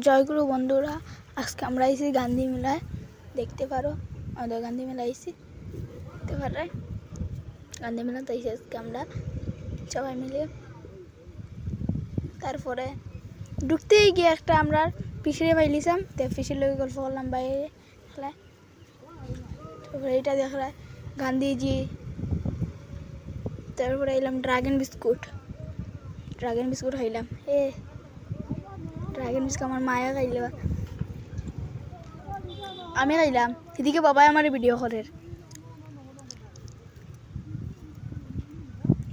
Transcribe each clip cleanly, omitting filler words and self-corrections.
জয়গুরু বন্ধুরা, আজকে আমরা আইছি গান্ধী মেলায়। দেখতে পারো আমাদের গান্ধী মেলা আইছি, দেখতে পারে গান্ধী মেলাতে আইছি আজকে আমরা সবাই মিলে। তারপরে ঢুকতেই গিয়ে একটা আমরা পিসিরে পাইলিছিলাম, তো পিসির লোক গল্প করলাম বাইরে খেলায়। তারপরে এইটা দেখলা গান্ধীজি। তারপরে এলাম ড্রাগন বিস্কুট খাইলাম। ড্রাগন বিস্কুট আমার মায়া খাইল, আমি খাইলাম। এদিকে বাবাই আমার ভিডিও করে।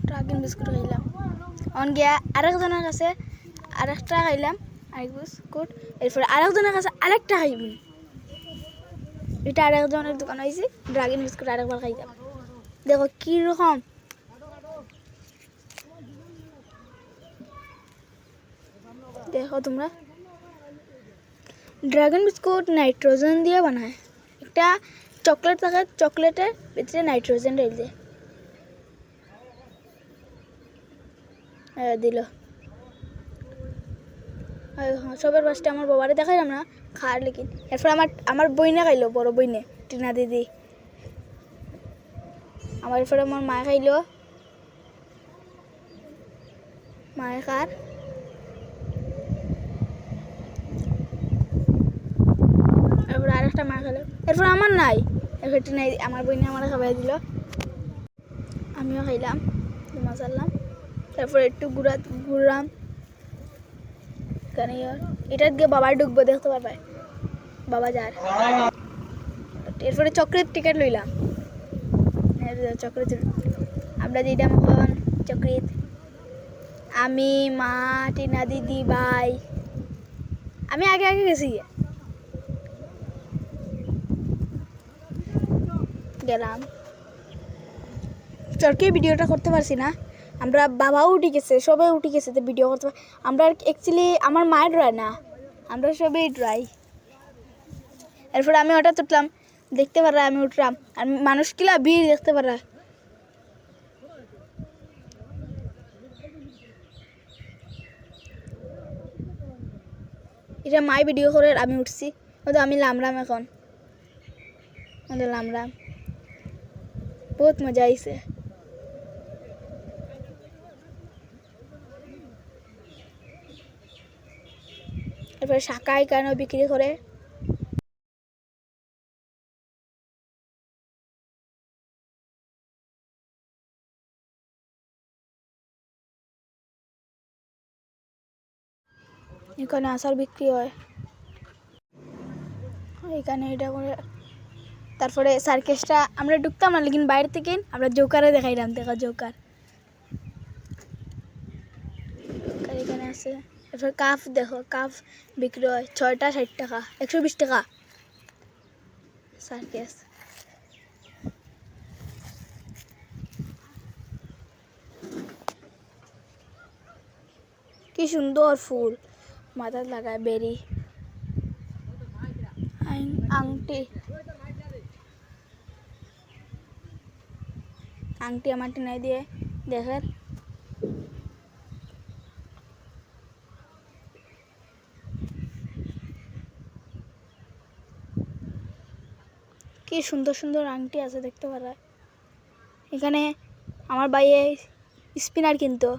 ড্রাগন বিস্কুট খাইলাম। অন গিয়া আরেকজনের কাছে আরেকটা খাইলাম, আরেক বিস্কুট। এরপরে আরেকজনের কাছে আরেকটা খাইবি। এটা আরেকজনের দোকান হয়েছে, ড্রাগন বিস্কুট আরেকবার খাইলাম। দেখো কীরকম দেখো তোমরা। ড্রাগন বিস্কুট নাইট্রোজেন দিয়ে বানায়। একটা চকলেট থাকে, চকলেটের ভিতরে নাইট্রোজেন ঢেলে দিল। সবার ফার্স্টে আমার বাবারে দেখাইলাম না খাওয়ার, লেকিন এরপর আমার বইনে খাইলো, বড় বইনে টিনা দিদি। আমার এরপরে আমার মায়ে খাইলো, মায়ে খার। এরপরে আরেকটা মা খাইলো, এরপর আমার নাই। এরপর টিনা আমার বইনে আমার খাওয়াই দিল, আমিও খাইলাম, মজালাম। তারপরে একটু ঘুরলাম। এটা গিয়ে বাবার ঢুকবো, দেখতে পারবে বাবা যার। এরপরে চক্রের টিকিট লইলাম, চক্রের আমরা যেতাম এখন চক্রিত। আমি, মা, টিনা দিদি, ভাই। আমি আগে গেছি, গেলাম। চরকে ভিডিওটা করতে পারছি না, আমরা বাবাও উঠে গেছে, সবাই উঠে গেছে, তো ভিডিও করতে আমরা অ্যাকচুয়ালি আমার মায়ের ড্রাই না, আমরা সবাই ড্রাই। এরপরে আমি হঠাৎ উঠলাম, দেখতে পারা আমি উঠলাম, আর মানুষ কিলা ভিড় দেখতে পারা। এটা মাই ভিডিও করে আমি উঠছি, হয়তো আমি লামরাম এখন, আমাদের লামরাম। বহুত মজা আইছে। এরপরে শাকাই কেন বিক্রি করে। এখানে আচার বিক্রি হয়, এখানে এটা করে। তারপরে সার্কেসটা আমরা ঢুকতাম না, লেকিন বাইরে থেকে আমরা জোকারে দেখাইলাম। দেখা জোকার এখানে আছে। এরপর কাপ দেখো, কাপ বিক্রি হয় 6টা 60 টাকা, 120 টাকা। সার্কেস কি সুন্দর ফুল মাথায় লাগায়, বেরি, আংটি আমার টিনাই দিয়ে দেখেন। কি সুন্দর সুন্দর আংটি আছে, দেখতে পারা। এখানে আমার বাইয়ে স্পিনার কিনতো,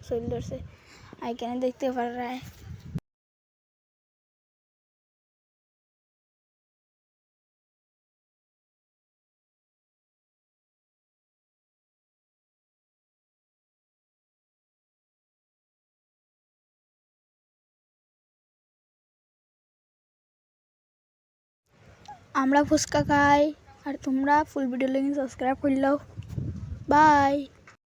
চল ধরছে, এখানে দেখতে পারা। আমরা ফুচকা খাই, আর তোমরা ফুল ভিডিও লেগে সাবস্ক্রাইব করে দাও। বাই।